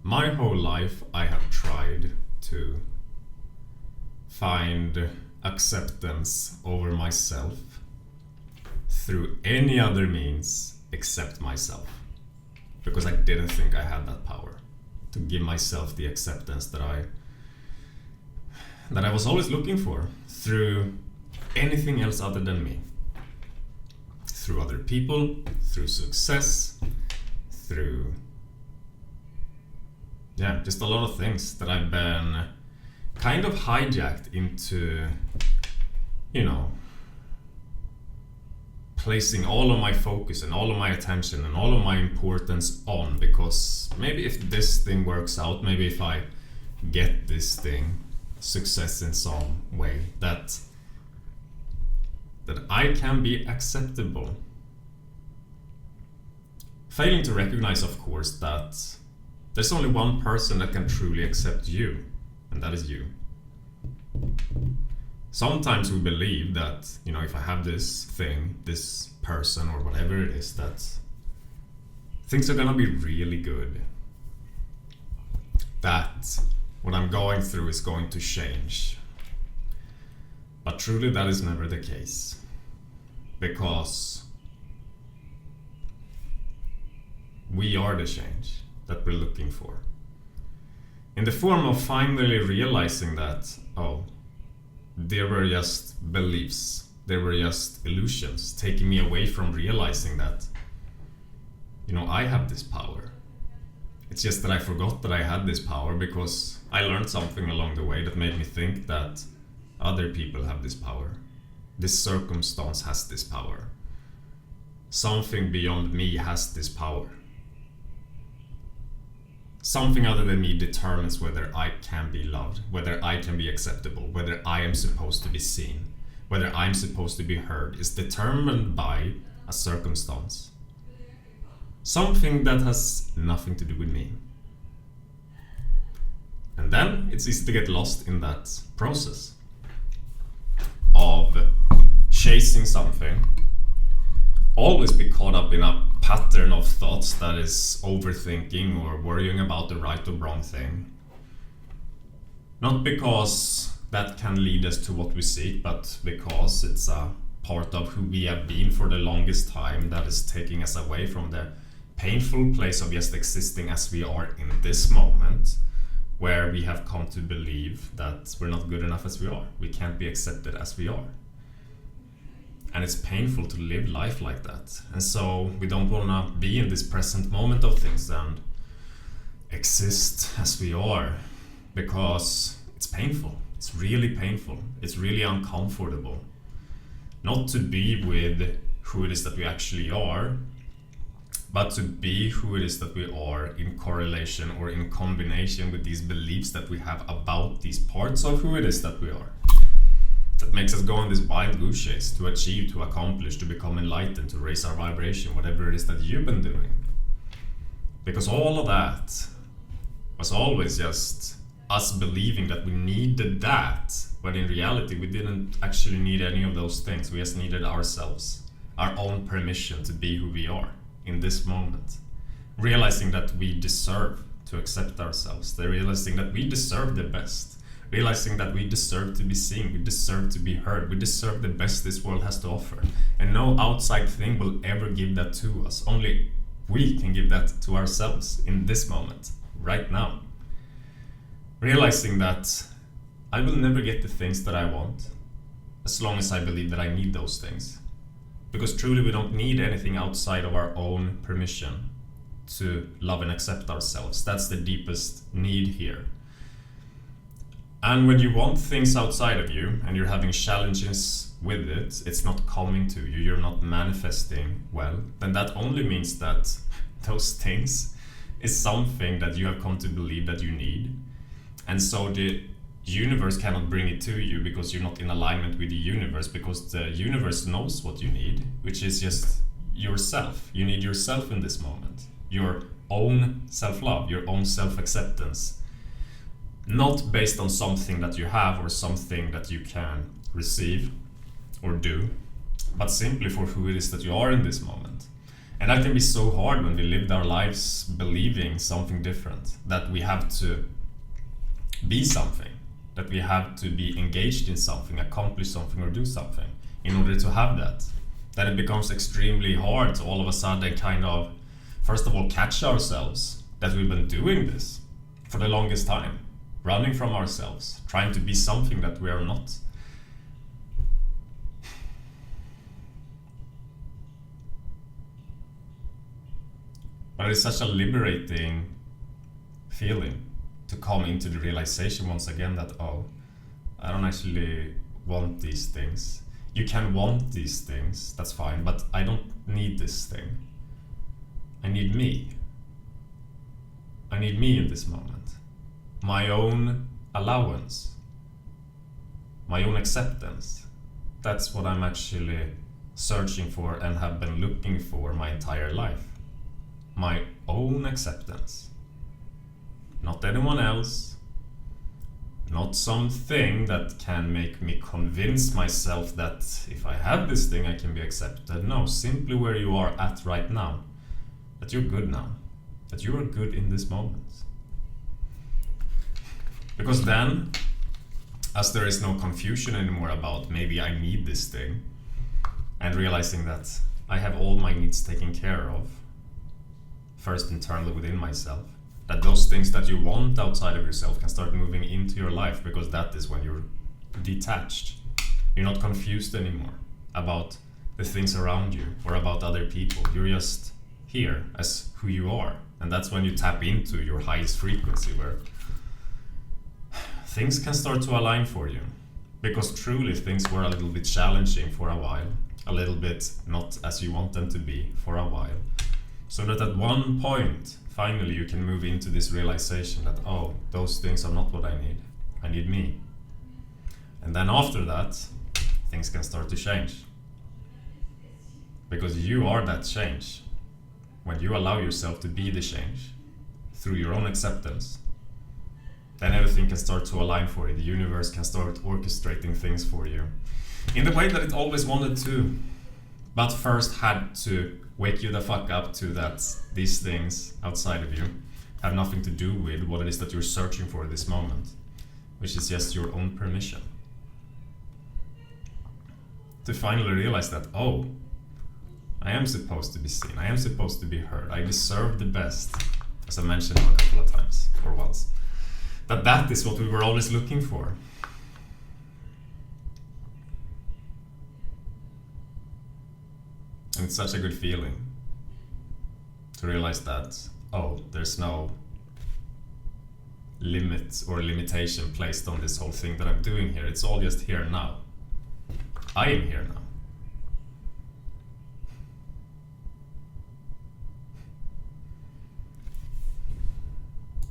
My whole life I have tried to find acceptance over myself through any other means except myself, because I didn't think I had that power to give myself the acceptance that I was always looking for through anything else other than me, through other people, through success, through just a lot of things that I've been kind of hijacked into, placing all of my focus and all of my attention and all of my importance on, because maybe if this thing works out, maybe if I get this thing, success in some way, that I can be acceptable. Failing to recognize, of course, that there's only one person that can truly accept you, and that is you. Sometimes we believe that, if I have this thing, this person, or whatever it is, that things are gonna be really good. That what I'm going through is going to change. But truly that is never the case. Because we are the change that we're looking for. In the form of finally realizing that, there were just beliefs, there were just illusions, taking me away from realizing that, I have this power. It's just that I forgot that I had this power because I learned something along the way that made me think that other people have this power. This circumstance has this power. Something beyond me has this power. Something other than me determines whether I can be loved, whether I can be acceptable, whether I am supposed to be seen, whether I'm supposed to be heard, is determined by a circumstance. Something that has nothing to do with me. And then it's easy to get lost in that process of chasing something. Always be caught up in a pattern of thoughts that is overthinking or worrying about the right or wrong thing. Not because that can lead us to what we seek, but because it's a part of who we have been for the longest time that is taking us away from the painful place of just existing as we are in this moment, where we have come to believe that we're not good enough as we are. We can't be accepted as we are. And it's painful to live life like that. And so we don't want to be in this present moment of things and exist as we are, because it's painful. It's really painful. It's really uncomfortable. Not to be with who it is that we actually are, but to be who it is that we are in correlation or in combination with these beliefs that we have about these parts of who it is that we are. That makes us go on this wild goose chase to achieve, to accomplish, to become enlightened, to raise our vibration, whatever it is that you've been doing. Because all of that was always just us believing that we needed that, but in reality we didn't actually need any of those things. We just needed ourselves, our own permission to be who we are in this moment. Realizing that we deserve to accept ourselves, realizing that we deserve the best. Realizing that we deserve to be seen, we deserve to be heard, we deserve the best this world has to offer. And no outside thing will ever give that to us. Only we can give that to ourselves in this moment, right now. Realizing that I will never get the things that I want as long as I believe that I need those things. Because truly we don't need anything outside of our own permission to love and accept ourselves. That's the deepest need here. And when you want things outside of you and you're having challenges with it, it's not coming to you, you're not manifesting well, then that only means that those things is something that you have come to believe that you need. And so the universe cannot bring it to you because you're not in alignment with the universe, because the universe knows what you need, which is just yourself. You need yourself in this moment. Your own self-love, your own self-acceptance. Not based on something that you have or something that you can receive or do, but simply for who it is that you are in this moment. And that can be so hard when we lived our lives believing something different, that we have to be something, that we have to be engaged in something, accomplish something, or do something in order to have that. Then it becomes extremely hard to all of a sudden kind of, first of all, catch ourselves that we've been doing this for the longest time, running from ourselves, trying to be something that we are not. But it's such a liberating feeling to come into the realization once again that, oh, I don't actually want these things. You can want these things, that's fine, but I don't need this thing. I need me. I need me in this moment. My own allowance. My own acceptance. That's what I'm actually searching for and have been looking for my entire life. My own acceptance. Not anyone else. Not something that can make me convince myself that if I have this thing I can be accepted. No, simply where you are at right now. That you're good now. That you are good in this moment. Because then, as there is no confusion anymore about maybe I need this thing, and realizing that I have all my needs taken care of, first internally within myself, that those things that you want outside of yourself can start moving into your life, because that is when you're detached. You're not confused anymore about the things around you or about other people. You're just here as who you are. And that's when you tap into your highest frequency, where things can start to align for you. Because truly things were a little bit challenging for a while, a little bit not as you want them to be for a while. So that at one point, finally you can move into this realization that, oh, those things are not what I need. I need me. And then after that, things can start to change. Because you are that change. When you allow yourself to be the change through your own acceptance, then everything can start to align for you. The universe can start orchestrating things for you in the way that it always wanted to, but first had to wake you the fuck up to that these things outside of you have nothing to do with what it is that you're searching for this moment, which is just your own permission. To finally realize that, oh, I am supposed to be seen, I am supposed to be heard, I deserve the best, as I mentioned a couple of times, or once. That is what we were always looking for. And it's such a good feeling to realize that, oh, there's no limit or limitation placed on this whole thing that I'm doing here. It's all just here now. I am here now.